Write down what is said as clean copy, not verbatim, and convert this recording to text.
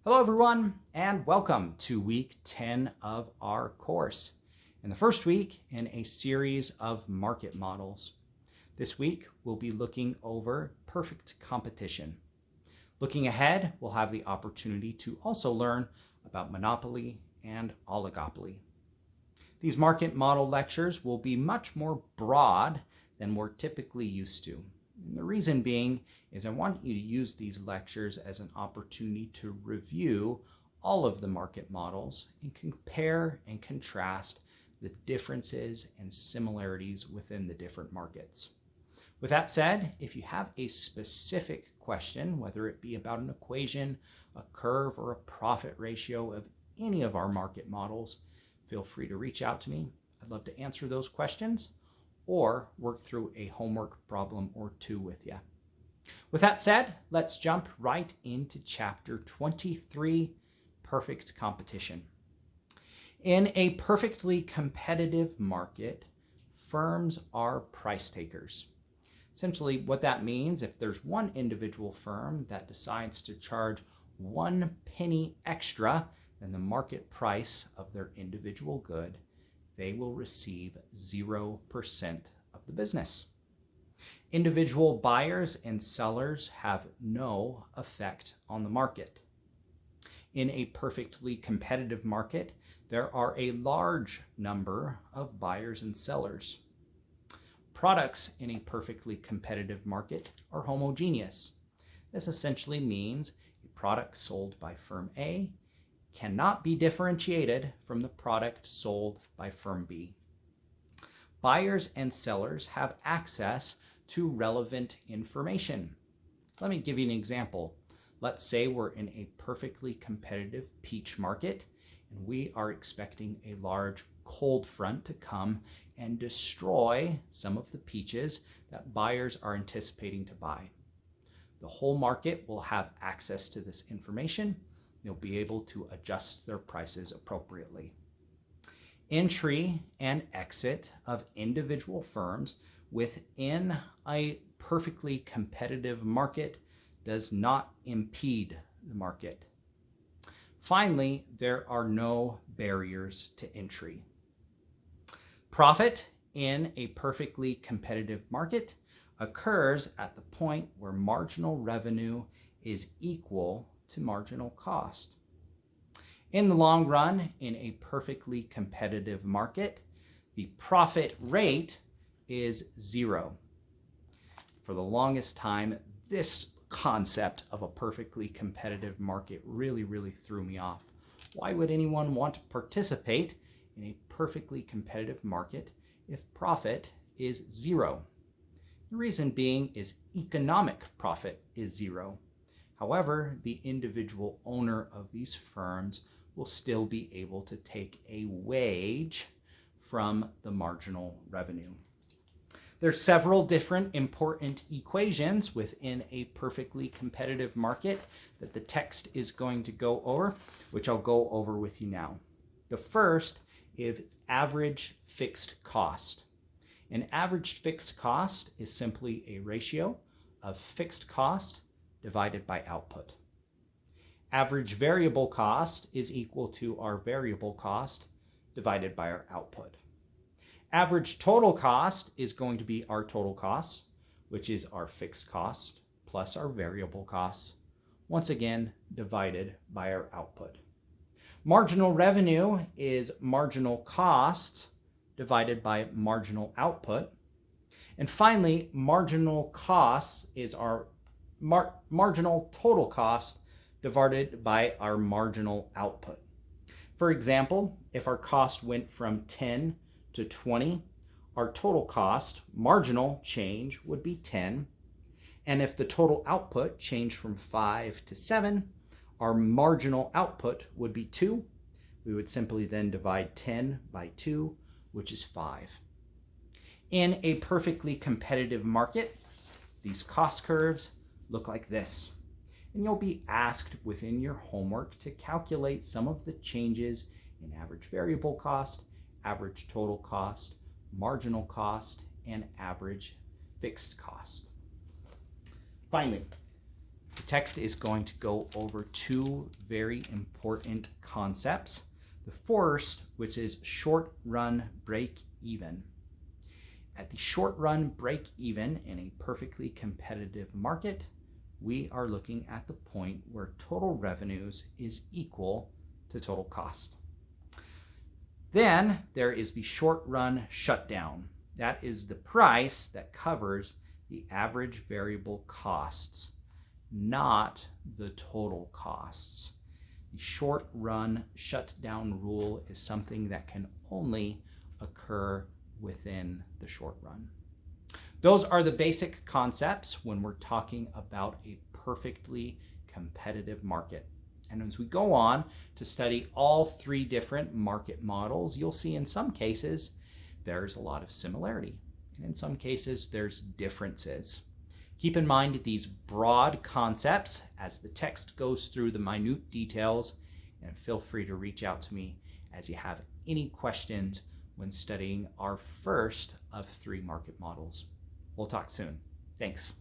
Hello everyone, and welcome to week 10 of our course. In the first week in a series of market models. This week, we'll be looking over perfect competition. Looking ahead, we'll have the opportunity to also learn about monopoly and oligopoly. These market model lectures will be much more broad than we're typically used to. And the reason being is I want you to use these lectures as an opportunity to review all of the market models and compare and contrast the differences and similarities within the different markets. With that said, if you have a specific question, whether it be about an equation, a curve, or a profit ratio of any of our market models, feel free to reach out to me. I'd love to answer those questions or work through a homework problem or two with you. With that said, let's jump right into chapter 23, perfect competition. In a perfectly competitive market, firms are price takers. Essentially, what that means, if there's one individual firm that decides to charge 1 penny extra than the market price of their individual good, they will receive 0% of the business. Individual buyers and sellers have no effect on the market. In a perfectly competitive market, there are a large number of buyers and sellers. Products in a perfectly competitive market are homogeneous. This essentially means a product sold by firm A cannot be differentiated from the product sold by firm B. Buyers and sellers have access to relevant information. Let me give you an example. Let's say we're in a perfectly competitive peach market and we are expecting a large cold front to come and destroy some of the peaches that buyers are anticipating to buy. The whole market will have access to this information. They'll be able to adjust their prices appropriately. Entry and exit of individual firms within a perfectly competitive market does not impede the market. Finally, there are no barriers to entry. Profit in a perfectly competitive market occurs at the point where marginal revenue is equal to marginal cost. In the long run, in a perfectly competitive market, the profit rate is 0. For the longest time, this concept of a perfectly competitive market really threw me off. Why would anyone want to participate in a perfectly competitive market if profit is 0? The reason being is economic profit is 0. However, the individual owner of these firms will still be able to take a wage from the marginal revenue. There's several different important equations within a perfectly competitive market that the text is going to go over, which I'll go over with you now. The first is average fixed cost. An average fixed cost is simply a ratio of fixed cost divided by output. Average variable cost is equal to our variable cost divided by our output. Average total cost is going to be our total cost, which is our fixed cost plus our variable costs, once again divided by our output. Marginal revenue is marginal cost divided by marginal output. And finally, marginal costs is our marginal total cost divided by our marginal output. For example, if our cost went from 10 to 20, our total cost, marginal change, would be 10. And if the total output changed from 5 to 7, our marginal output would be 2. We would simply then divide 10 by 2, which is 5. In a perfectly competitive market, these cost curves look like this. And you'll be asked within your homework to calculate some of the changes in average variable cost, average total cost, marginal cost, and average fixed cost. Finally, The text is going to go over two very important concepts. The first, which is short run break even. At the short run break even in a perfectly competitive market, we are looking at the point where total revenues is equal to total cost. Then there is the short run shutdown. That is the price that covers the average variable costs, not the total costs. The short run shutdown rule is something that can only occur within the short run. Those are the basic concepts when we're talking about a perfectly competitive market. And as we go on to study all three different market models, you'll see in some cases there's a lot of similarity, and in some cases there's differences. Keep in mind these broad concepts as the text goes through the minute details, and feel free to reach out to me as you have any questions when studying our first of three market models. We'll talk soon. Thanks.